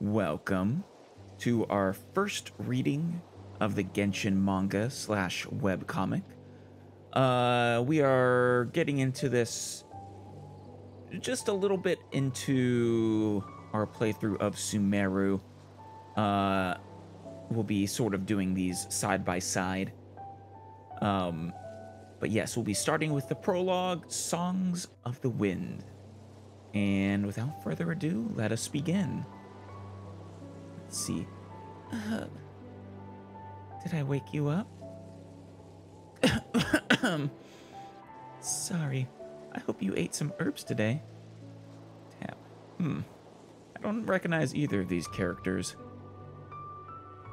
Welcome to our first reading of the Genshin manga slash webcomic. We are getting into this just a little bit into our playthrough of Sumeru. We'll be sort of doing these side by side. But yes, we'll be starting with the prologue, Songs of the Wind. And without further ado, let us begin. Let's see. Did I wake you up? Sorry. I hope you ate some herbs today. Tap. I don't recognize either of these characters.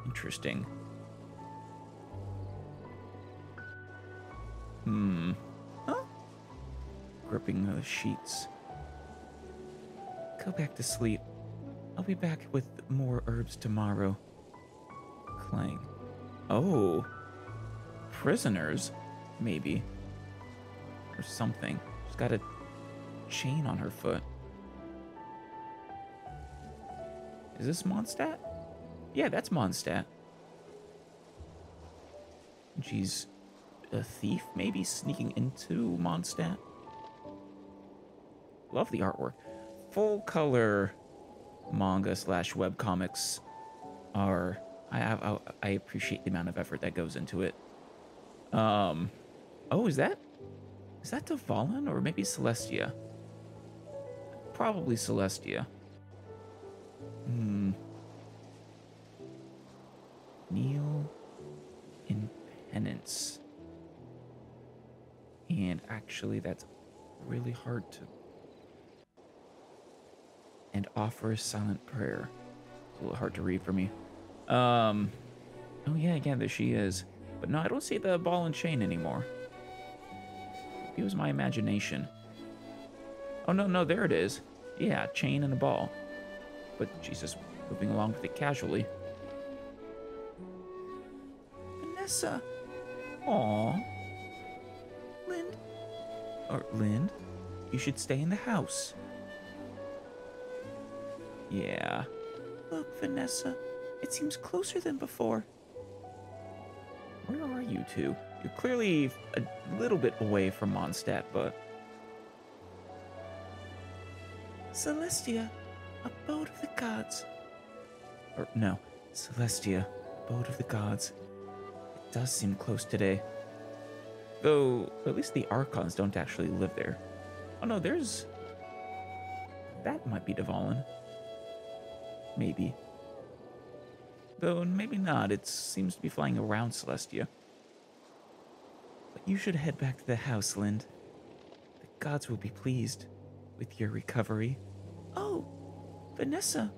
Interesting. Huh? Gripping the sheets. Go back to sleep. I'll be back with more herbs tomorrow. Clang. Oh. Prisoners? Maybe. Or something. She's got a chain on her foot. Is this Mondstadt? Yeah, that's Mondstadt. She's a thief, maybe, sneaking into Mondstadt. Love the artwork. Full color manga slash webcomics are... I appreciate the amount of effort that goes into it. Oh, is that Tavalin or maybe Celestia? Probably Celestia. Kneel in penance. And actually, that's really hard to... And offer a silent prayer. It's a little hard to read for me. Oh yeah, there she is. But no, I don't see the ball and chain anymore. It was my imagination. Oh no, there it is. Yeah, chain and a ball. But she's just moving along with it casually. Vanessa. Aww. Lind, you should stay in the house. Yeah. Look, Vanessa, it seems closer than before. Where are you two? You're clearly a little bit away from Mondstadt, but... Celestia, abode of the gods. Or, no, Celestia, abode of the gods. It does seem close today. Though, at least the Archons don't actually live there. Oh no, there's... That might be Tavalin. Maybe. Though, maybe not. It seems to be flying around Celestia. But you should head back to the house, Lind. The gods will be pleased with your recovery. Oh, Vanessa,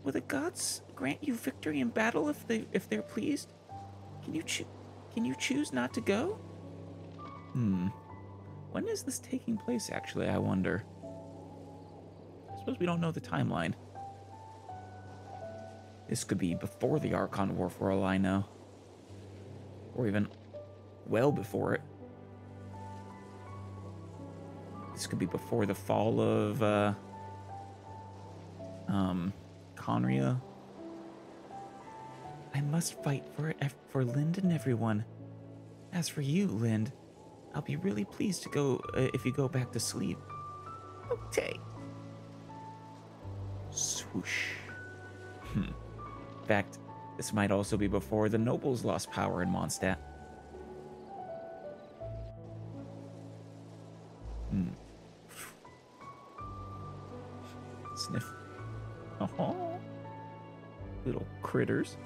will the gods grant you victory in battle if they're pleased? Can you choose not to go? When is this taking place, actually, I wonder? I suppose we don't know the timeline. This could be before the Archon War, for all I know. Or even well before it. This could be before the fall of, Conria. I must fight for Lind and everyone. As for you, Lind, I'll be really pleased to go if you go back to sleep. Okay. Swoosh. In fact, this might also be before the nobles lost power in Mondstadt. Sniff. Oh, little critters.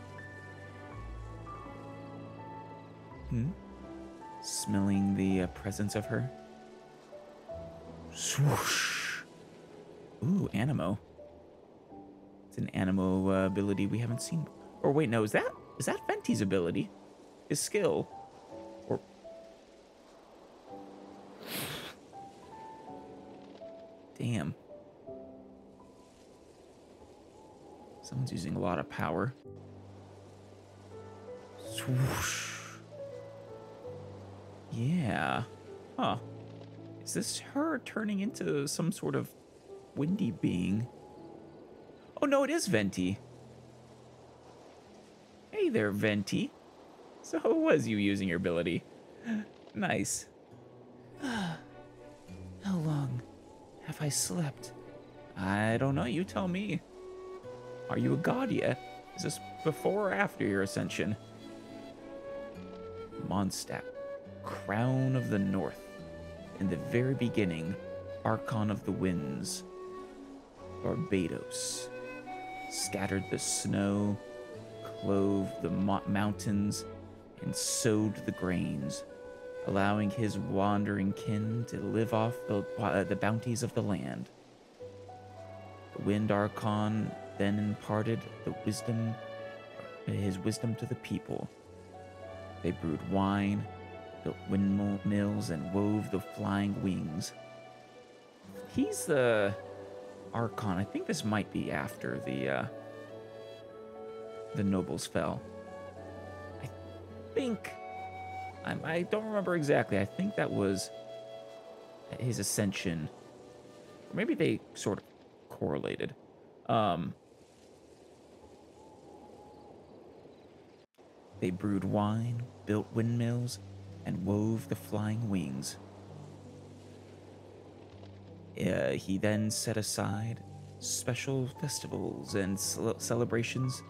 Smelling the presence of her. Swoosh. Ooh, Animo. It's an Animo ability we haven't seen. Or wait, no, is that Venti's ability? His skill? Or... Damn. Someone's using a lot of power. Swoosh. Yeah. Huh. Is this her turning into some sort of windy being? Oh, no, it is Venti. Hey there, Venti. So it was you using your ability. Nice. How long have I slept? I don't know, you tell me. Are you a god yet? Is this before or after your ascension? Mondstadt, Crown of the North. In the very beginning, Archon of the Winds. Barbados. Scattered the snow, clove the mountains, and sowed the grains, allowing his wandering kin to live off the bounties of the land. The Wind Archon then imparted his wisdom to the people. They brewed wine, built windmills, and wove the flying wings. He's the Archon. I think this might be after the nobles fell. I don't remember exactly. I think that was his ascension. Or maybe they sort of correlated. They brewed wine, built windmills, and wove the flying wings. He then set aside special festivals and celebrations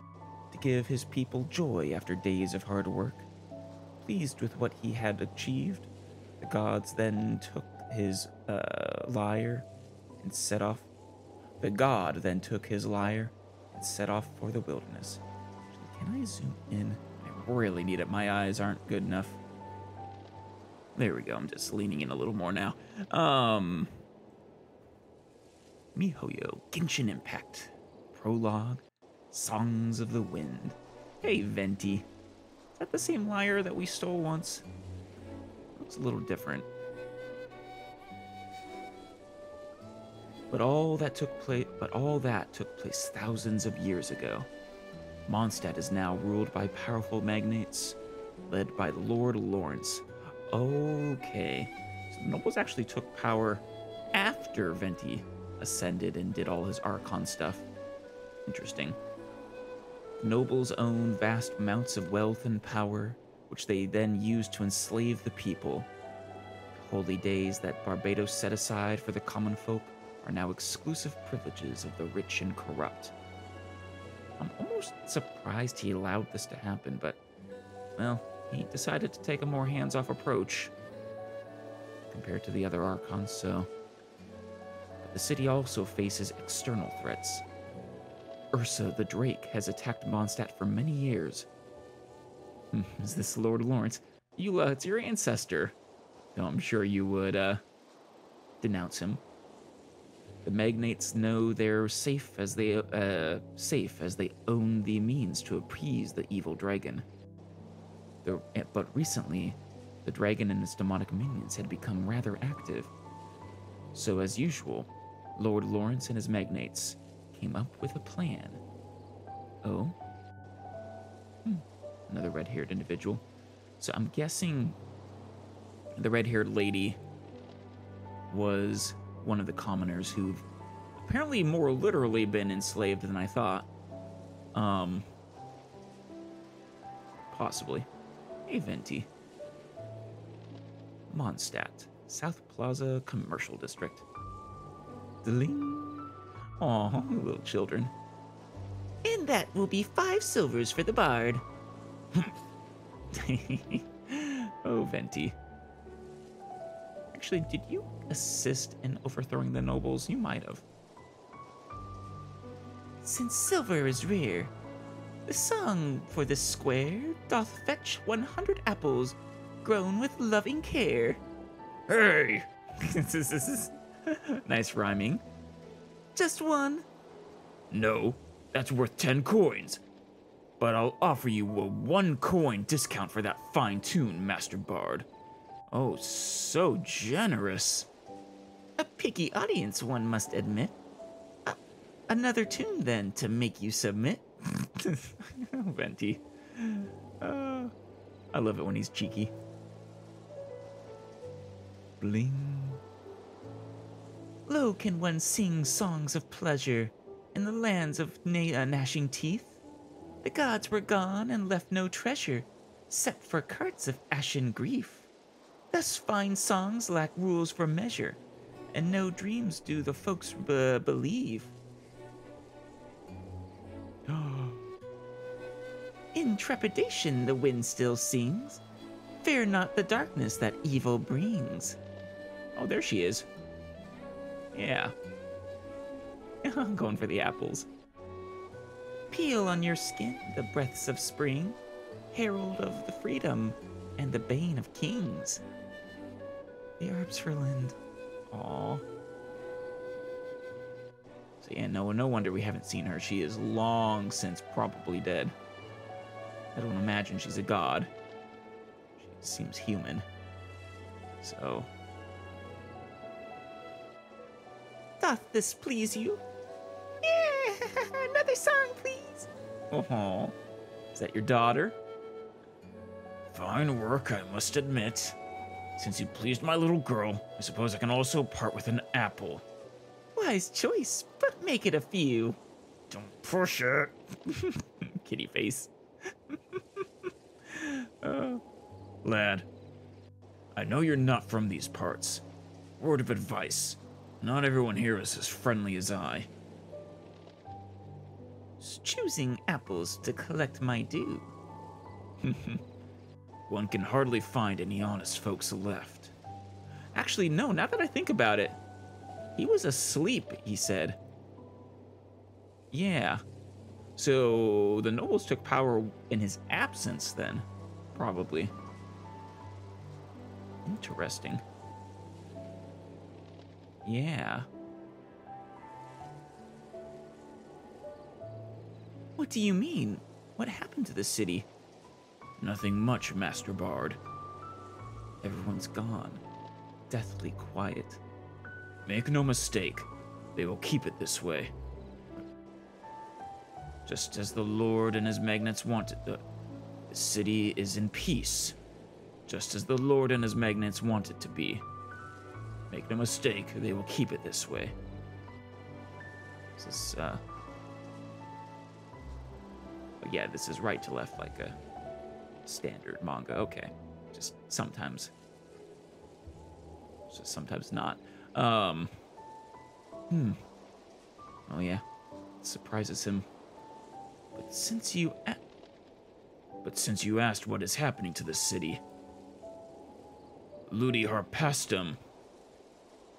to give his people joy after days of hard work. Pleased with what he had achieved, the gods then took his lyre and set off. The god then took his lyre and set off for the wilderness. Can I zoom in? I really need it. My eyes aren't good enough. There we go. I'm just leaning in a little more now. miHoYo, Genshin Impact, Prologue, Songs of the Wind. Hey, Venti. Is that the same lyre that we stole once? Looks a little different. But all that took place thousands of years ago. Mondstadt is now ruled by powerful magnates, led by the Lord Lawrence. Okay. So the nobles actually took power after Venti ascended and did all his Archon stuff. Interesting. Nobles own vast amounts of wealth and power, which they then use to enslave the people. Holy days that Barbados set aside for the common folk are now exclusive privileges of the rich and corrupt. I'm almost surprised he allowed this to happen, but, well, he decided to take a more hands-off approach compared to the other Archons, so... But the city also faces external threats. Ursa the Drake has attacked Mondstadt for many years. Is this Lord Lawrence? It's your ancestor. No, I'm sure you would, denounce him. The magnates know they're safe as they own the means to appease the evil dragon. But recently, the dragon and its demonic minions had become rather active. So as usual, Lord Lawrence and his magnates came up with a plan. Oh? Another red-haired individual. So I'm guessing the red-haired lady was one of the commoners who've apparently more literally been enslaved than I thought. Possibly. Hey, Venti. Mondstadt, South Plaza Commercial District. Dling. Aw, little children. And that will be 5 silvers for the bard. Oh, Venti. Actually, did you assist in overthrowing the nobles? You might have. Since silver is rare, the song for this square doth fetch 100 apples, grown with loving care. Hey! This is nice rhyming. Just one? No, that's worth 10 coins. But I'll offer you a 1 coin discount for that fine tune, Master Bard. Oh, so generous. A picky audience, one must admit. Another tune, then, to make you submit. Venti. I love it when he's cheeky. Bling. Low can one sing songs of pleasure, in the lands of gnashing teeth. The gods were gone and left no treasure, except for carts of ashen grief. Thus fine songs lack rules for measure, and no dreams do the folks believe. In trepidation the wind still sings, fear not the darkness that evil brings. Oh, there she is. Yeah. I'm going for the apples. Peel on your skin the breaths of spring, herald of the freedom and the bane of kings. The herbs for Lind. Aw. So yeah, no wonder we haven't seen her. She is long since probably dead. I don't imagine she's a god. She seems human. So. Doth this please you? Yeah, another song, please. Oh, is that your daughter? Fine work, I must admit. Since you pleased my little girl, I suppose I can also part with an apple. Wise choice, but make it a few. Don't push it. Kitty face. Lad, I know you're not from these parts. Word of advice. Not everyone here is as friendly as I. Choosing apples to collect my due. One can hardly find any honest folks left. Actually, no, now that I think about it. He was asleep, he said. Yeah. So the nobles took power in his absence then. Probably. Interesting. Yeah. What do you mean? What happened to the city? Nothing much, Master Bard. Everyone's gone. Deathly quiet. Make no mistake, they will keep it this way. Just as the Lord and his magnates wanted, the city is in peace. Just as the Lord and his magnates want it to be. Make no mistake, they will keep it this way. This is, yeah, this is right to left like a standard manga. Okay. Just sometimes. Just sometimes not. Oh yeah. It surprises him. But since you asked what is happening to the city, Ludi Harpastum,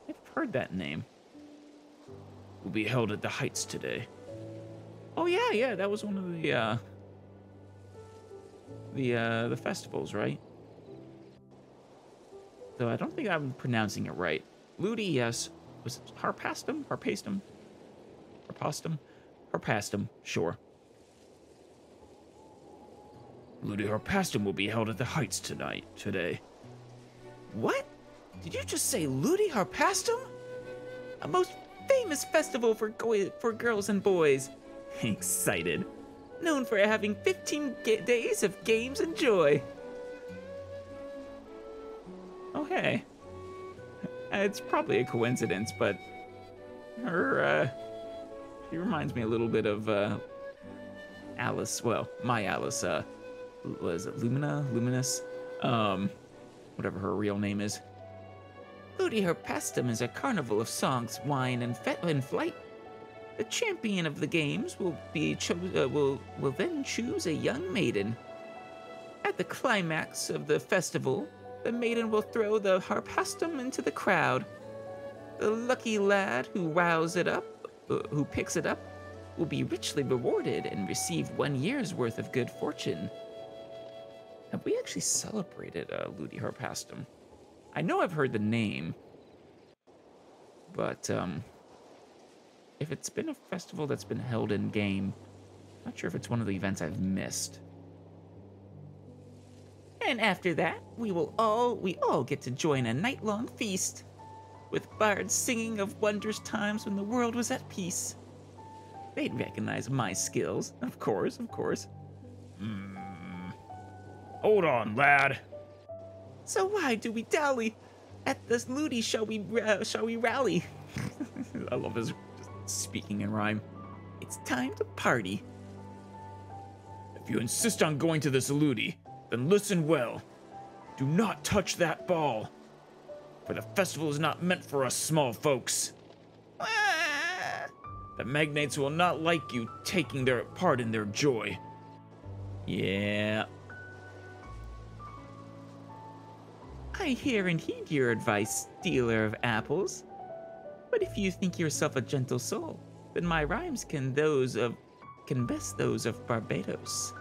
I've heard that name. will be held at the Heights today. Oh yeah, that was one of the festivals, right? Though I don't think I'm pronouncing it right. Ludi, yes. Was it Harpastum? Harpastum? Harpastum? Harpastum, sure. Ludi Harpastum will be held at the Heights today. What? Did you just say Ludi Harpastum? A most famous festival for girls and boys. Excited. Known for having 15 days of games and joy. Oh, hey. It's probably a coincidence, but she reminds me a little bit of Alice. Well, my Alice. Was it Luminous? Whatever her real name is. Ludi Harpastum is a carnival of songs, wine, and flight. The champion of the games will then choose a young maiden. At the climax of the festival, the maiden will throw the harpastum into the crowd. The lucky lad who picks it up, will be richly rewarded and receive 1 year's worth of good fortune. Have we actually celebrated Ludi Harpastum? I know I've heard the name, but if it's been a festival that's been held in game, I'm not sure if it's one of the events I've missed. And after that, we all get to join a night-long feast, with bards singing of wondrous times when the world was at peace. They'd recognize my skills, of course. Hold on, lad. So why do we dally? At this Ludi shall we rally? I love his speaking in rhyme. It's time to party. If you insist on going to this ludi, then listen well. Do not touch that ball, for the festival is not meant for us small folks. Ah! The magnates will not like you taking their part in their joy. Yeah. I hear and heed your advice, stealer of apples. But if you think yourself a gentle soul, then my rhymes can best those of Barbados.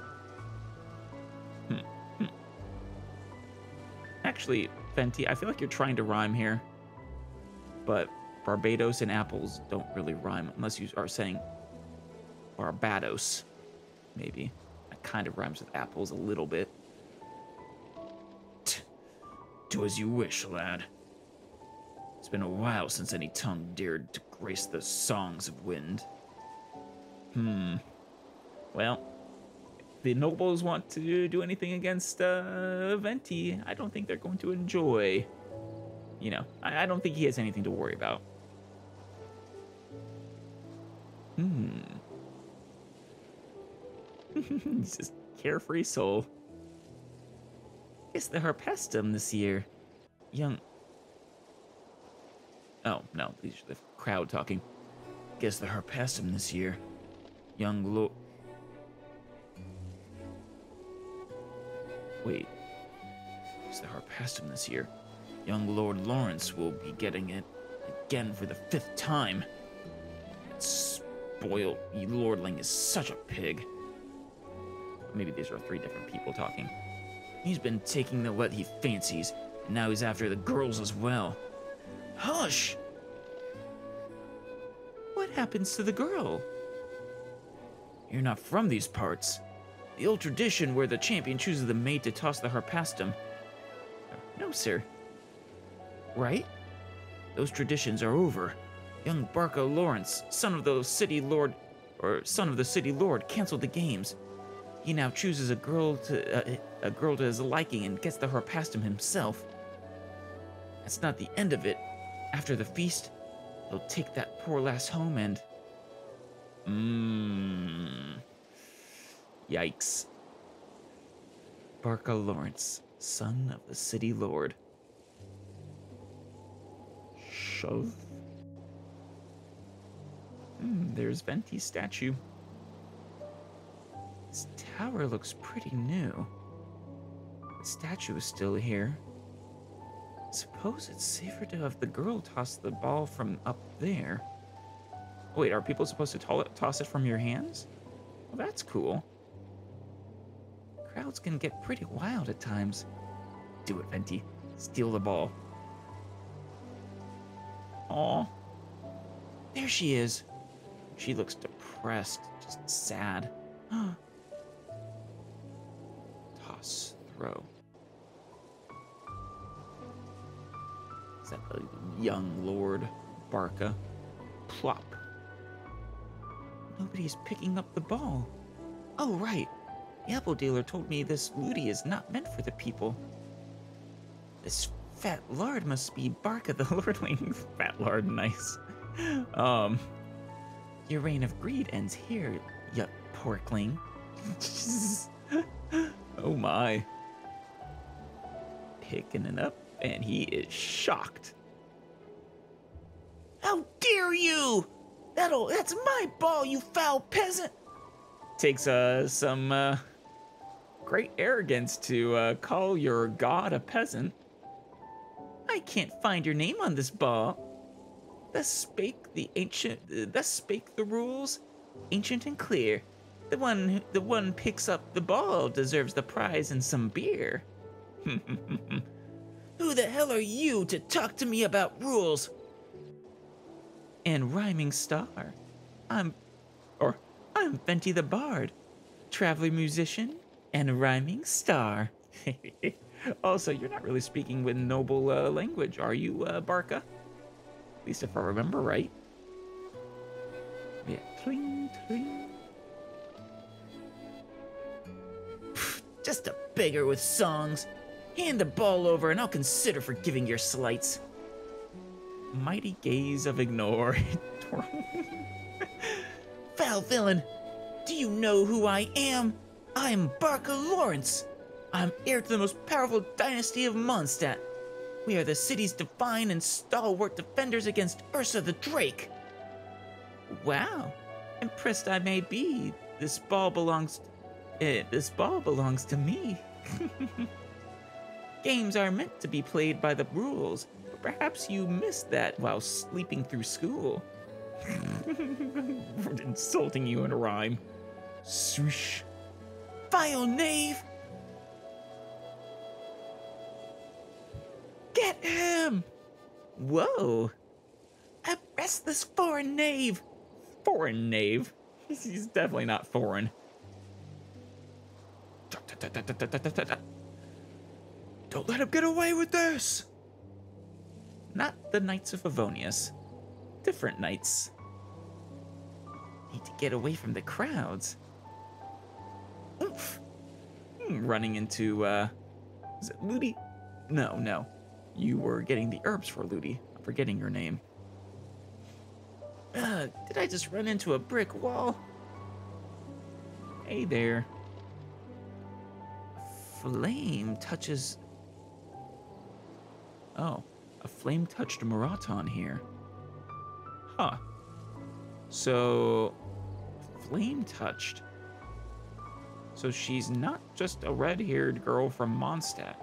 Actually, Fenty, I feel like you're trying to rhyme here. But Barbados and apples don't really rhyme unless you are saying Barbados. Maybe. That kind of rhymes with apples a little bit. Do as you wish, lad. It's been a while since any tongue dared to grace the songs of wind. Well, if the nobles want to do anything against Venti, I don't think they're going to enjoy. You know, I don't think he has anything to worry about. He's just carefree soul. Guess the Herpestum this year. Young. Oh, no, these are the crowd talking. Guess the Herpestum this year. Young Lord. Wait. Guess the Herpestum this year. Young Lord Lawrence will be getting it again for the 5th time. That spoiled lordling is such a pig. Maybe these are 3 different people talking. He's been taking what he fancies, and now he's after the girls as well. Hush! What happens to the girl? You're not from these parts. The old tradition where the champion chooses the maid to toss the Herpestum. No, sir. Right? Those traditions are over. Young Barca Lawrence, son of the city lord, canceled the games. He now chooses a girl to his liking and gets the Herpestum himself. That's not the end of it. After the feast, he'll take that poor lass home and... Yikes. Barca Lawrence, son of the city lord. Shove. There's Venti's statue. This tower looks pretty new. The statue is still here. Suppose it's safer to have the girl toss the ball from up there. Wait, are people supposed to toss it from your hands? Well, that's cool. Crowds can get pretty wild at times. Do it, Venti. Steal the ball. Aw. There she is. She looks depressed, just sad. Toss, throw. Is that the young Lord Barca? Plop. Nobody's picking up the ball. Oh, right. The apple dealer told me this ludi is not meant for the people. This fat lard must be Barca the lordling. Fat lard, nice. Your reign of greed ends here, you porkling. Oh my. Picking it up, and he is shocked. How dare you! That's my ball, you foul peasant! Takes some great arrogance to call your god a peasant. I can't find your name on this ball. Thus spake the rules, ancient and clear. The one picks up the ball deserves the prize and some beer. Who the hell are you to talk to me about rules? And rhyming star. I'm Venti the Bard, traveling musician and rhyming star. Also, you're not really speaking with noble language, are you, Barca? At least if I remember right. Yeah, tling, tling. Just a beggar with songs. Hand the ball over and I'll consider forgiving your slights. Mighty gaze of ignore. Foul Foul villain! Do you know who I am? I'm Barker Lawrence. I'm heir to the most powerful dynasty of Mondstadt. We are the city's divine and stalwart defenders against Ursa the Drake. Wow. Impressed I may be. This ball belongs to me. Games are meant to be played by the rules, but perhaps you missed that while sleeping through school. Insulting you in a rhyme. Swoosh. Vile knave! Get him! Whoa! Arrest this foreign knave! Foreign knave? He's definitely not foreign. Don't let him get away with this! Not the Knights of Favonius. Different knights. Need to get away from the crowds. Oomph! Running into, is it Ludi? No. You were getting the herbs for Ludi. I'm forgetting your name. Did I just run into a brick wall? Hey there. Flame touches... Oh, a flame touched Marathon here. Huh. So, flame touched. So she's not just a red-haired girl from Mondstadt.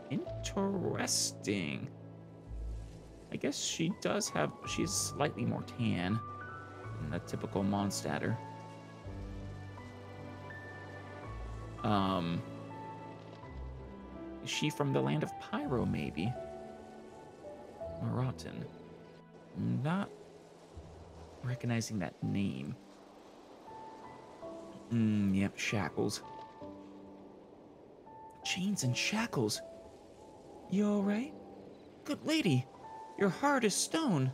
Interesting. I guess she's slightly more tan than the typical Mondstadter. Is she from the land of Pyro, maybe? Maratan. Not recognizing that name. Yep, shackles. Chains and shackles. You alright? Good lady, your heart is stone.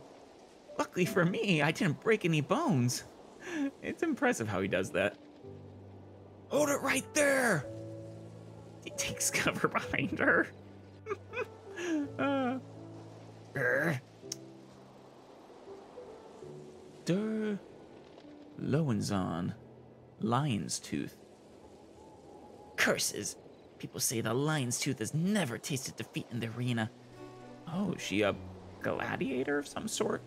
Luckily for me, I didn't break any bones. It's impressive how he does that. Hold it right there! He takes cover behind her. Der Loenzon. Lion's Tooth. Curses! People say the Lion's Tooth has never tasted defeat in the arena. Oh, is she a gladiator of some sort?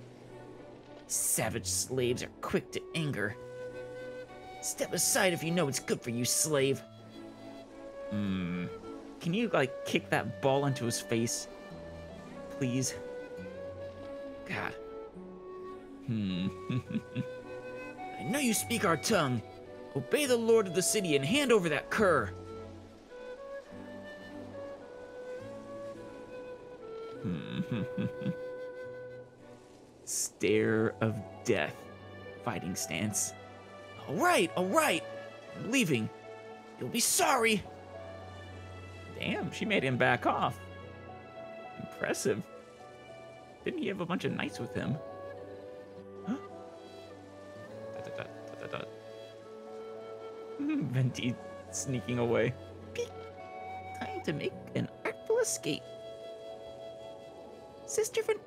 Savage slaves are quick to anger. Step aside if you know it's good for you, slave. Can you, kick that ball into his face? Please? God. I know you speak our tongue. Obey the lord of the city and hand over that cur. Stare of death. Fighting stance. All right. I'm leaving. You'll be sorry. Damn, she made him back off. Impressive. Didn't he have a bunch of knights with him? Huh? Venti sneaking away. Peek. Time to make an artful escape.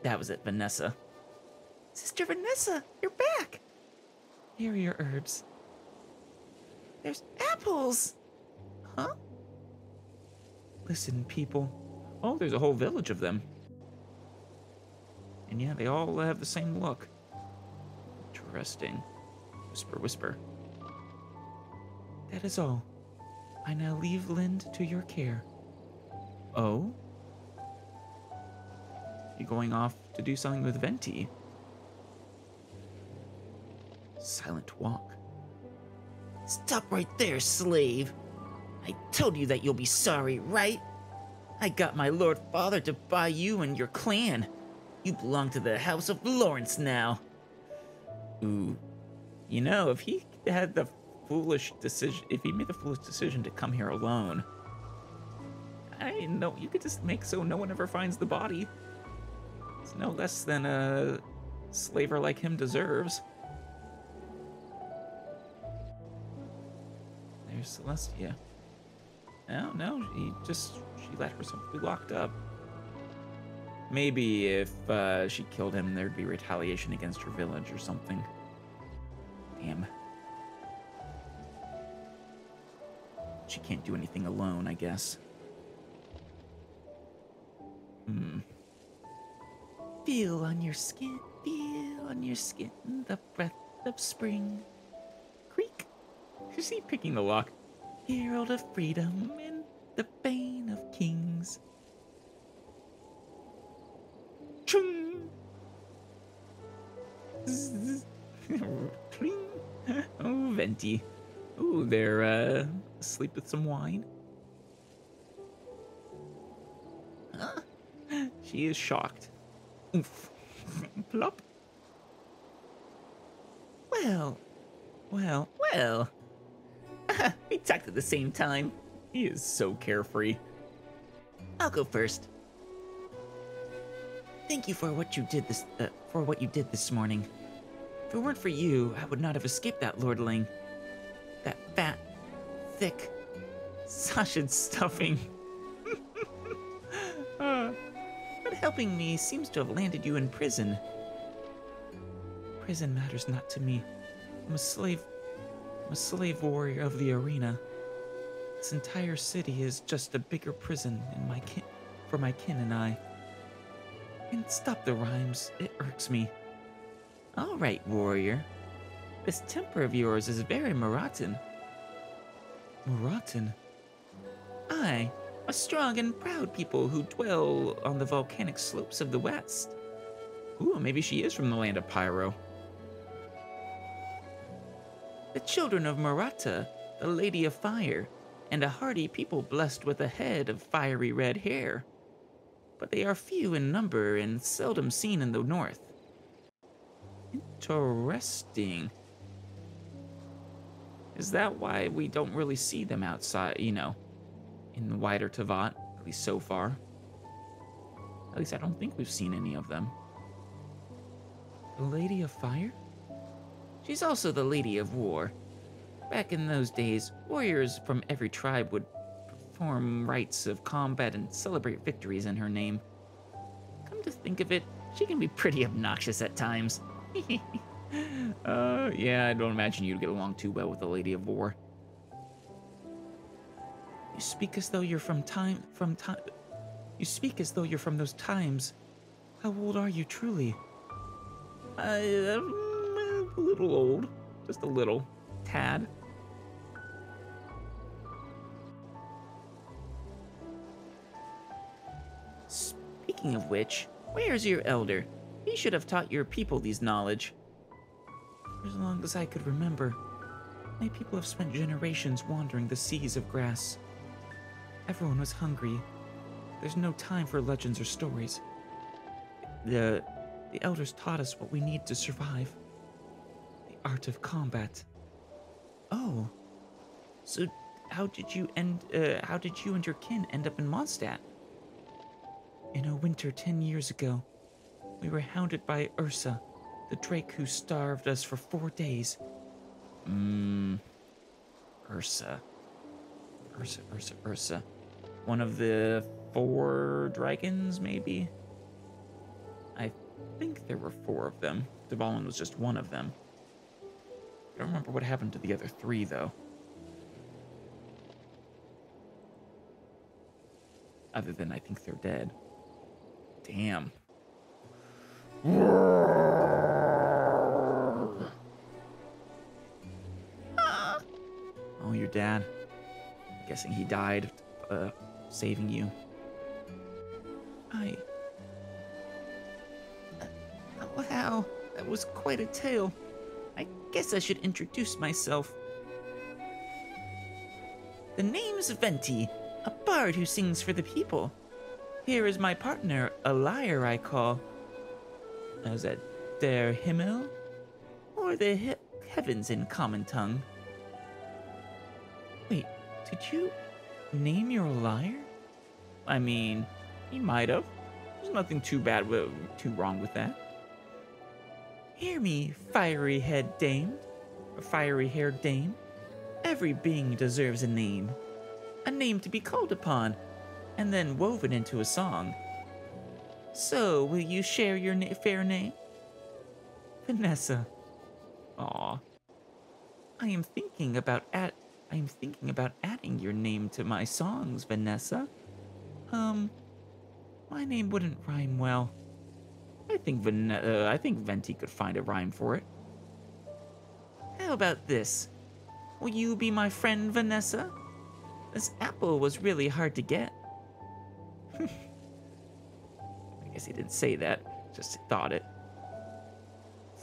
That was it, Vanessa. Sister Vanessa, you're back. Here are your herbs. There's apples. Huh? Listen, people. Oh, there's a whole village of them. And yeah, they all have the same look. Interesting. Whisper, whisper. That is all. I now leave Lind to your care. Oh? You going off to do something with Venti? Silent walk. Stop right there, slave. I told you that you'll be sorry, right? I got my Lord Father to buy you and your clan. You belong to the House of Lawrence now. Ooh. You know, if he made the foolish decision to come here alone, I know you could just make so no one ever finds the body. It's no less than a slaver like him deserves. There's Celestia. No, she let herself be locked up. Maybe if she killed him, there'd be retaliation against her village or something. Damn. She can't do anything alone, I guess. Feel on your skin the breath of spring. Creak. Is he picking the lock? Herald of freedom and the bane of kings. Chung. Zzz. Cling. Oh, Venti. Ooh, they're asleep with some wine. Huh? She is shocked. Oof. Plop. Well. We talked at the same time. He is so carefree. I'll go first. Thank you for what you did this morning. If it weren't for you, I would not have escaped that lordling. That fat, thick, sausage stuffing. But helping me seems to have landed you in prison. Prison matters not to me. I'm a slave warrior of the arena. This entire city is just a bigger prison for my kin and I. And stop the rhymes, it irks me. All right, warrior. This temper of yours is very Maratan. Maratan? Aye, a strong and proud people who dwell on the volcanic slopes of the west. Ooh, maybe she is from the land of Pyro. The children of Marata, the Lady of Fire, and a hardy people blessed with a head of fiery red hair. But they are few in number and seldom seen in the north. Interesting. Is that why we don't really see them outside, in the wider Teyvat, at least so far? At least I don't think we've seen any of them. The Lady of Fire? She's also the Lady of War. Back in those days, warriors from every tribe would perform rites of combat and celebrate victories in her name. Come to think of it, she can be pretty obnoxious at times. Yeah, I don't imagine you'd get along too well with the Lady of War. You speak as though you're You speak as though you're from those times. How old are you truly? I'm a little old. Just a little. Tad. Speaking of which, where's your elder? He should have taught your people these knowledge. For as long as I could remember, my people have spent generations wandering the seas of grass. Everyone was hungry. There's no time for legends or stories. The elders taught us what we need to survive. The art of combat. Oh. So how did you and your kin end up in Mondstadt? In a winter 10 years ago, we were hounded by Ursa, the drake who starved us for 4 days. Ursa. One of the 4 dragons, maybe? I think there were 4 of them. Dvalin was just one of them. I don't remember what happened to the other 3, though. Other than I think they're dead. Damn. Oh, your dad. I'm guessing he died, saving you. Wow, that was quite a tale. I guess I should introduce myself. The name's Venti, a bard who sings for the people. Here is my partner, a lyre I call. Is that der Himmel? Or the heavens in common tongue? Wait, did you name your lyre? I mean, he might have. There's nothing too wrong with that. Hear me, fiery-haired dame. Every being deserves a name to be called upon, and then woven into a song. So, will you share your fair name? Vanessa. Aw. I am thinking about adding your name to my songs, Vanessa. My name wouldn't rhyme well. I think Venti could find a rhyme for it. How about this? Will you be my friend, Vanessa? This apple was really hard to get. I guess he didn't say that, just thought it.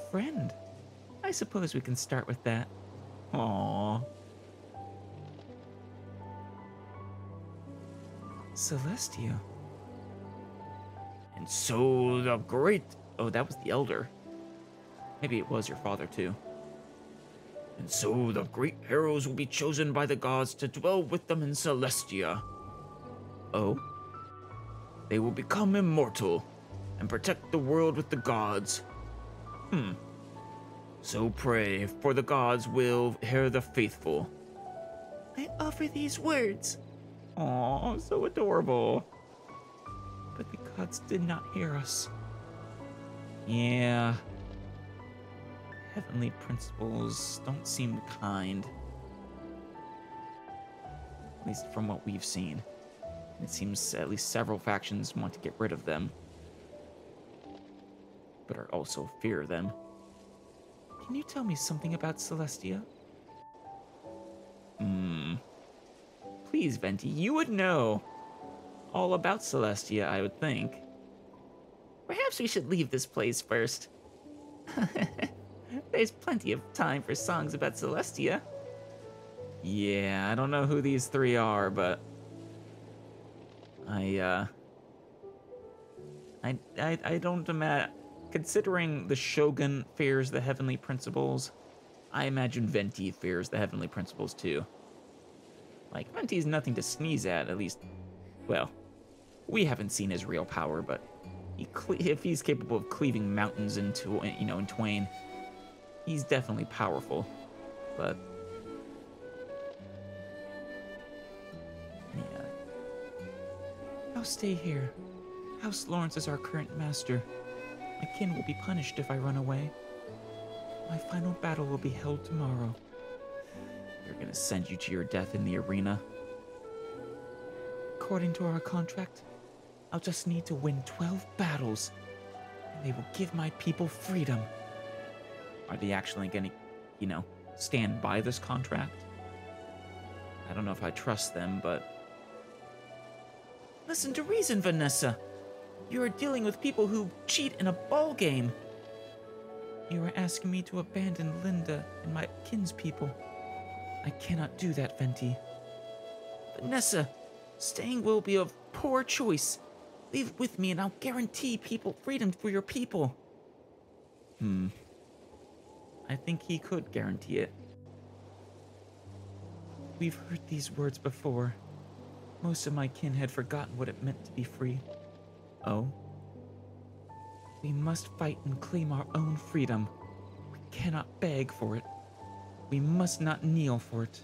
Friend? I suppose we can start with that. Aww. Celestia. And so the great... Oh, that was the elder. Maybe it was your father, too. And so the great heroes will be chosen by the gods to dwell with them in Celestia. Oh? They will become immortal and protect the world with the gods. So pray, for the gods will hear the faithful. I offer these words. Aw, so adorable. But the gods did not hear us. Yeah. Heavenly principles don't seem kind. At least from what we've seen. It seems at least several factions want to get rid of them. But are also fear them. Can you tell me something about Celestia? Please, Venti, you would know all about Celestia, I would think. Perhaps we should leave this place first. There's plenty of time for songs about Celestia. Yeah, I don't know who these three are, but I don't imagine, considering the Shogun fears the heavenly principles, I imagine Venti fears the heavenly principles too. Like, Venti's nothing to sneeze at least, well, we haven't seen his real power, but if he's capable of cleaving mountains into, in twain, he's definitely powerful, but yeah. I'll stay here. House Lawrence is our current master. My kin will be punished if I run away. My final battle will be held tomorrow. They're gonna send you to your death in the arena. According to our contract, I'll just need to win 12 battles, and they will give my people freedom. Are they actually gonna, stand by this contract? I don't know if I trust them, but... Listen to reason, Vanessa. You are dealing with people who cheat in a ball game. You are asking me to abandon Linda and my kinspeople. I cannot do that, Venti. Vanessa, staying will be a poor choice. Leave with me and I'll guarantee people freedom for your people. I think he could guarantee it. We've heard these words before. Most of my kin had forgotten what it meant to be free. Oh? We must fight and claim our own freedom. We cannot beg for it. We must not kneel for it.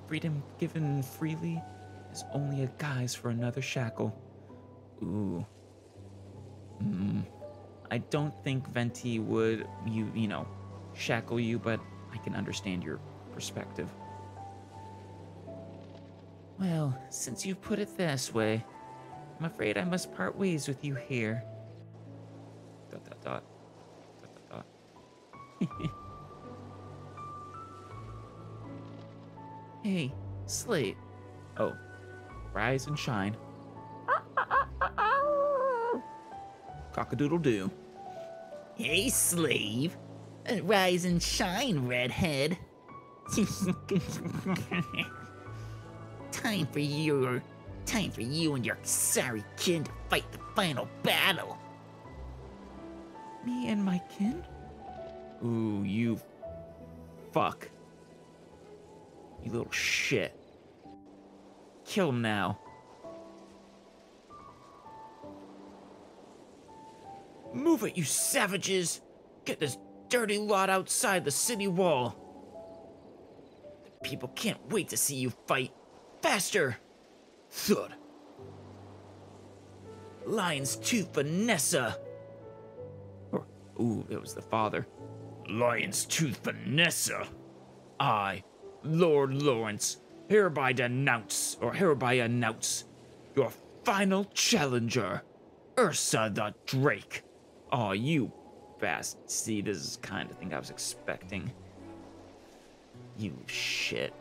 Freedom given freely is only a guise for another shackle. Ooh. I don't think Venti would, shackle you, but I can understand your perspective. Well, since you put it this way, I'm afraid I must part ways with you here. ... Hey, Slate. Oh, rise and shine. Cock-a-doodle-doo. Hey, slave. Rise and shine, redhead. Time for you and your sorry kin to fight the final battle. Me and my kin? Ooh, you fuck. You little shit. Kill him now. Move it, you savages! Get this dirty lot outside the city wall. The people can't wait to see you fight. Faster! Thud. Lion's Tooth Vanessa. Ooh, it was the father. Lion's Tooth Vanessa. I, Lord Lawrence, hereby announce your final challenger, Ursa the Drake. Aw, you bastard. See, this is the kind of thing I was expecting. You shit.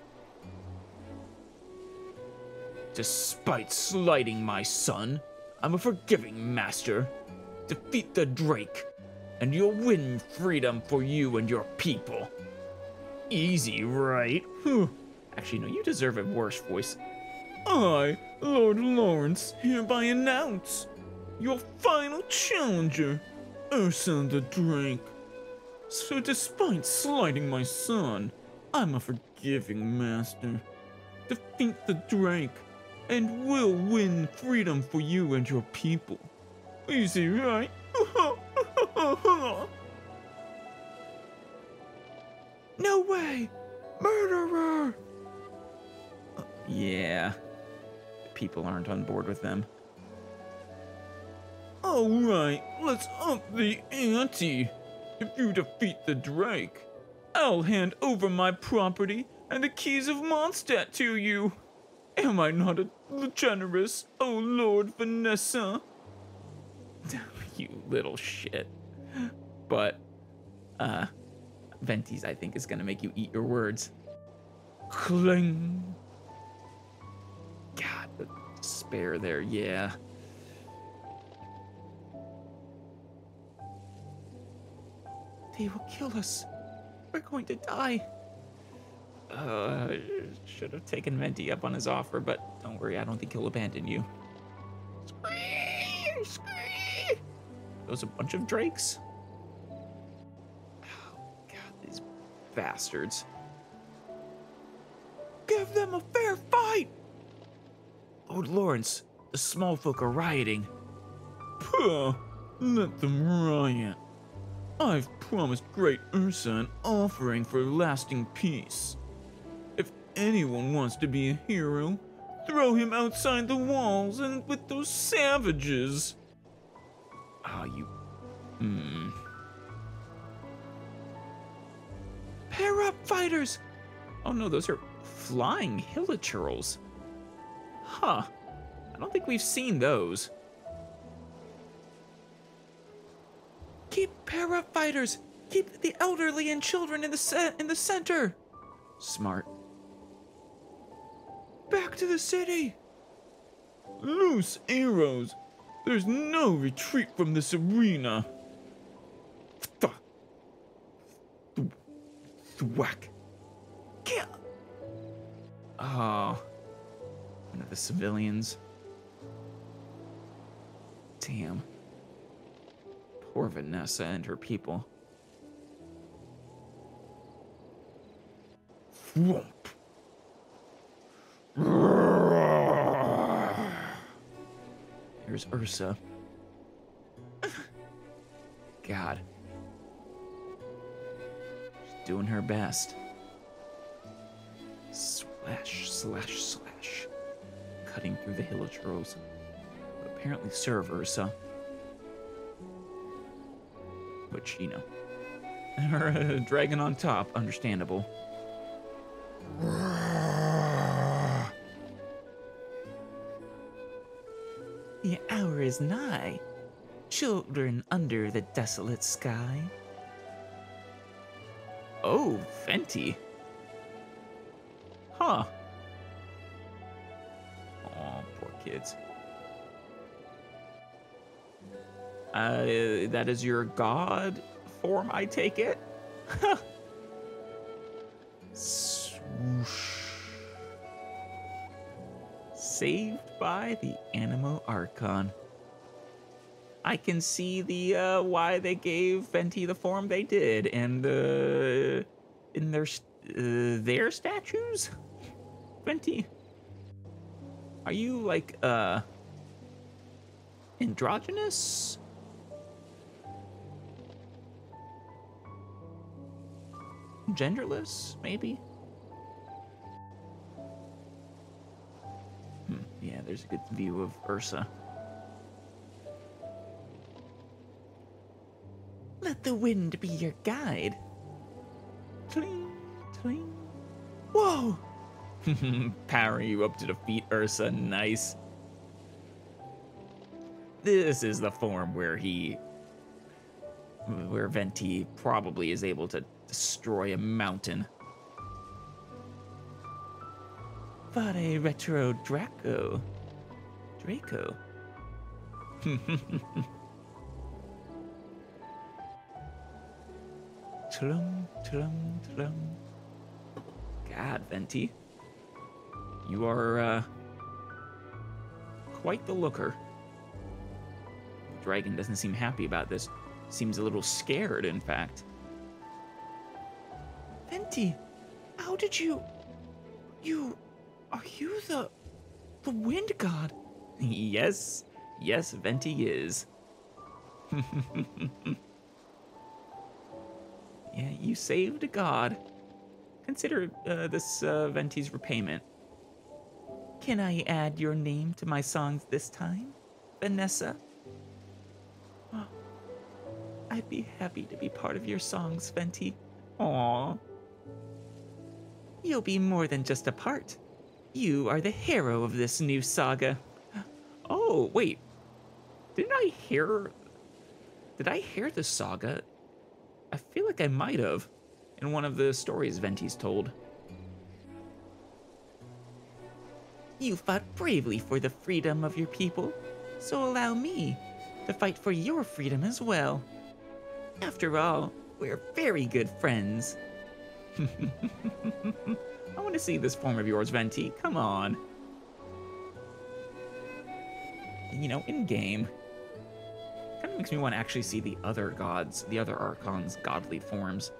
Despite slighting my son, I'm a forgiving master. Defeat the Drake, and you'll win freedom for you and your people. Easy, right? Actually, no, you deserve a worse voice. I, Lord Lawrence, hereby announce your final challenger, Ursa the Drake. So despite slighting my son, I'm a forgiving master. Defeat the Drake, and we'll win freedom for you and your people. Easy, right? No way! Murderer! Yeah. People aren't on board with them. Alright, let's up the ante. If you defeat the Drake, I'll hand over my property and the keys of Mondstadt to you. Am I not a generous, oh Lord Vanessa? You little shit. But, Venti's, I think, is gonna make you eat your words. Cling. God, the despair there, yeah. They will kill us. We're going to die. Should have taken Venti up on his offer, but don't worry, I don't think he'll abandon you. Scream! Scream! Those a bunch of drakes? Oh, God, these bastards. Give them a fair fight! Lord Lawrence, the small folk are rioting. Puh, let them riot. I've promised Great Ursa an offering for lasting peace. If anyone wants to be a hero, throw him outside the walls and with those savages. Ah, you... Pair up, fighters! Oh no, those are flying hilichurls. Huh. I don't think we've seen those. Keep pair up, fighters! Keep the elderly and children in the center! Smart. Back to the city! Loose arrows! There's no retreat from this arena! Thwack! Oh. One of the civilians. Damn. Poor Vanessa and her people. Thwomp. Here's Ursa. God. She's doing her best. Slash, slash, slash. Cutting through the hilichurls. But apparently serve Ursa. Which, you know. Or a dragon on top, understandable. The hour is nigh. Children under the desolate sky. Oh, Venti. Huh. Aw, poor kids. That is your god form, I take it? Swoosh. Saved by the Animo Archon. I can see the, why they gave Venti the form they did, and, in their statues? Venti? Are you, like, androgynous? Genderless, maybe? Yeah, there's a good view of Ursa. Let the wind be your guide. Tling, tling, Whoa! Powering you up to defeat Ursa, nice. This is the form where Venti probably is able to destroy a mountain. Vare retro Draco. Tlum, tlum, tlum. God, Venti. You are, quite the looker. The dragon doesn't seem happy about this. Seems a little scared, in fact. Venti, how did you... Are you the wind god? Yes, Venti is. Yeah, you saved a god. Consider this Venti's repayment. Can I add your name to my songs this time, Vanessa? Oh, I'd be happy to be part of your songs, Venti. Aww. You'll be more than just a part. You are the hero of this new saga. Oh, wait. Did I hear the saga? I feel like I might have in one of the stories Venti's told. You fought bravely for the freedom of your people, so allow me to fight for your freedom as well. After all, we're very good friends. I want to see this form of yours, Venti. Come on. You know, in game, kind of makes me want to actually see the other gods, the other Archon's godly forms.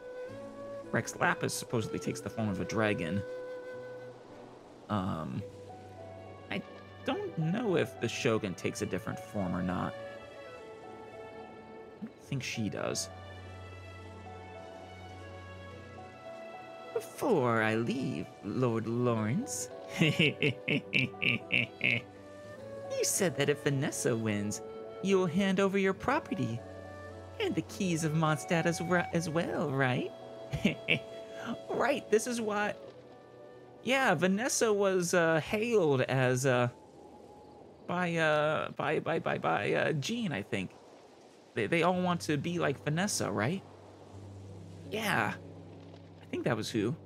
Rex Lapis supposedly takes the form of a dragon. I don't know if the Shogun takes a different form or not. I don't think she does. Before I leave, Lord Lawrence, you said that if Vanessa wins, you'll hand over your property and the keys of Mondstadt as well, right? Right, this is what... Yeah, Vanessa was hailed as by Jean, I think. They all want to be like Vanessa, right? Yeah, I think that was who.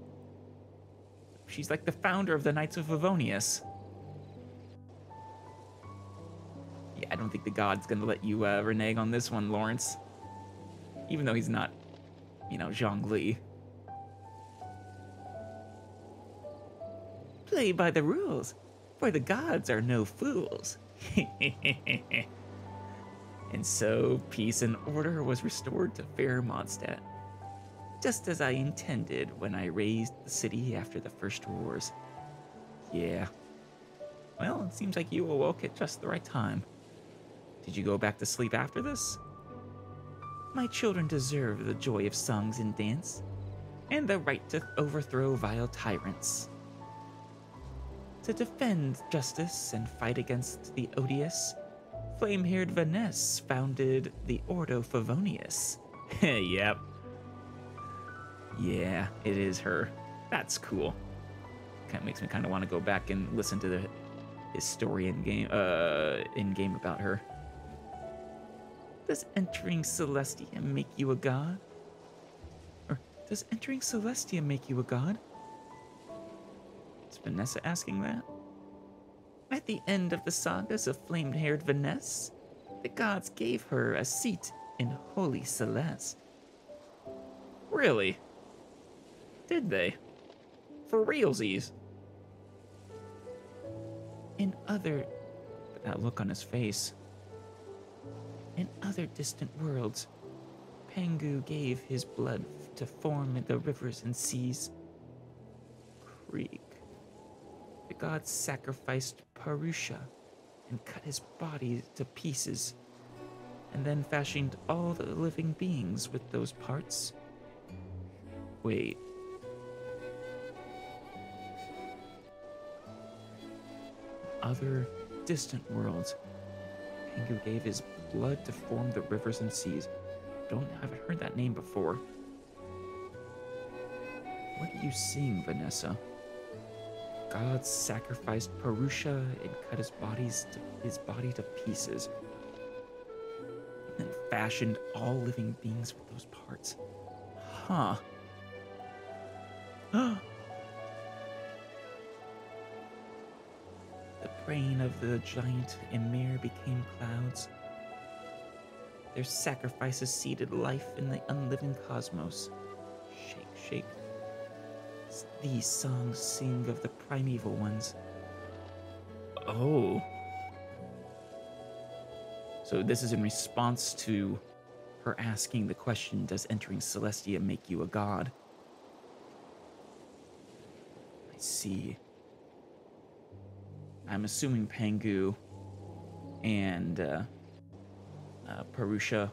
She's like the founder of the Knights of Favonius. Yeah, I don't think the god's gonna let you renege on this one, Lawrence. Even though he's not, you know, Zhongli. Play by the rules, for the gods are no fools. And so, peace and order was restored to fair Mondstadt, Just as I intended when I raised the city after the first wars. Yeah. Well, it seems like you awoke at just the right time. Did you go back to sleep after this? My children deserve the joy of songs and dance, and the right to overthrow vile tyrants. To defend justice and fight against the odious, flame-haired Vanessa founded the Ordo Favonius. Yep. Yeah, it is her. That's cool. Kind of makes me kind of want to go back and listen to his story in game about her. Does entering Celestia make you a god? Or does entering Celestia make you a god? Is Vanessa asking that? At the end of the sagas of flame-haired Vanessa, the gods gave her a seat in Holy Celeste. Really? Did they? For realsies? In other... But that look on his face. In other distant worlds, Pangu gave his blood to form the rivers and seas. Krieg. The gods sacrificed Purusha and cut his body to pieces, and then fashioned all the living beings with those parts. Wait. Other distant worlds, Pangu gave his blood to form the rivers and seas. Haven't heard that name before. What are you seeing, Vanessa? gods sacrificed Purusha and cut his body to pieces, and then fashioned all living beings with those parts. Huh. The brain of the giant Emir became clouds. Their sacrifices seeded life in the unliving cosmos. Shake, shake. These songs sing of the primeval ones. Oh. So this is in response to her asking the question, does entering Celestia make you a god? I see. I'm assuming Pangu and Purusha,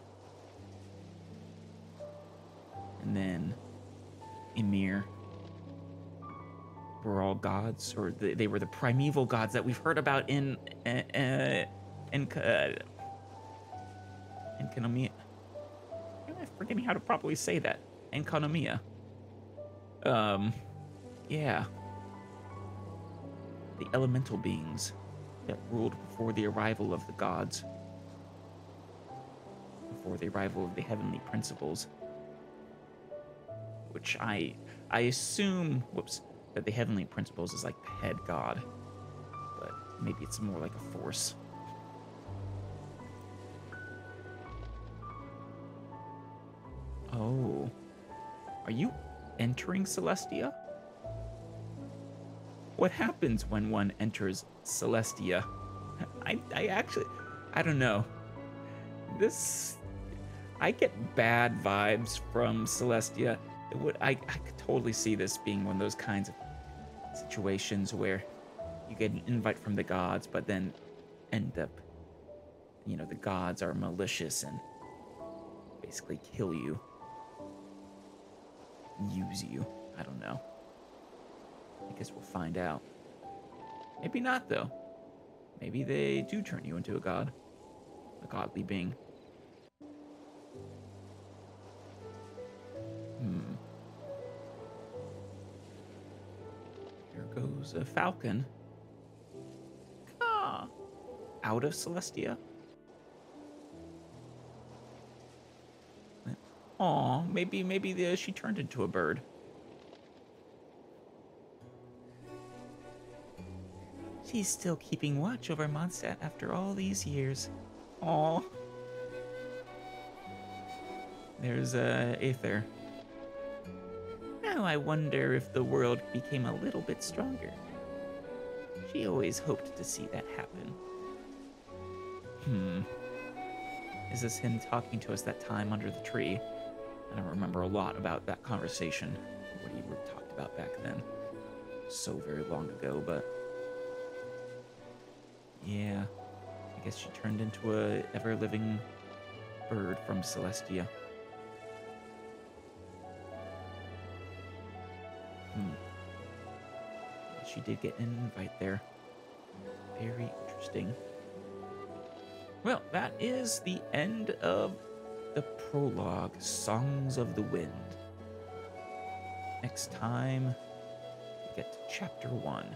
and then Emir were all gods, or they were the primeval gods that we've heard about in Kanomiya. I'm forgetting how to properly say that. Enkanomiya. Yeah. The elemental beings that ruled before the arrival of the gods. Before the arrival of the heavenly principles. Which I assume, that the heavenly principles is like the head god. But maybe it's more like a force. Oh. Are you entering Celestia? What happens when one enters Celestia? I don't know. I get bad vibes from Celestia. I could totally see this being one of those kinds of situations where you get an invite from the gods, but then end up, the gods are malicious and basically kill you. Use you. I don't know. I guess we'll find out. Maybe not, though. Maybe they do turn you into a god. A godly being. Here goes a falcon. Ah! Out of Celestia. Aw, maybe she turned into a bird. She's still keeping watch over Mondstadt after all these years. Aw. There's Aether. Now I wonder if the world became a little bit stronger. She always hoped to see that happen. Is this him talking to us that time under the tree? I don't remember a lot about that conversation, what he talked about back then. So very long ago, but... yeah, I guess she turned into a ever-living bird from Celestia. She did get an invite there. Very interesting. Well, that is the end of the prologue, Songs of the Wind. Next time, we get to Chapter 1.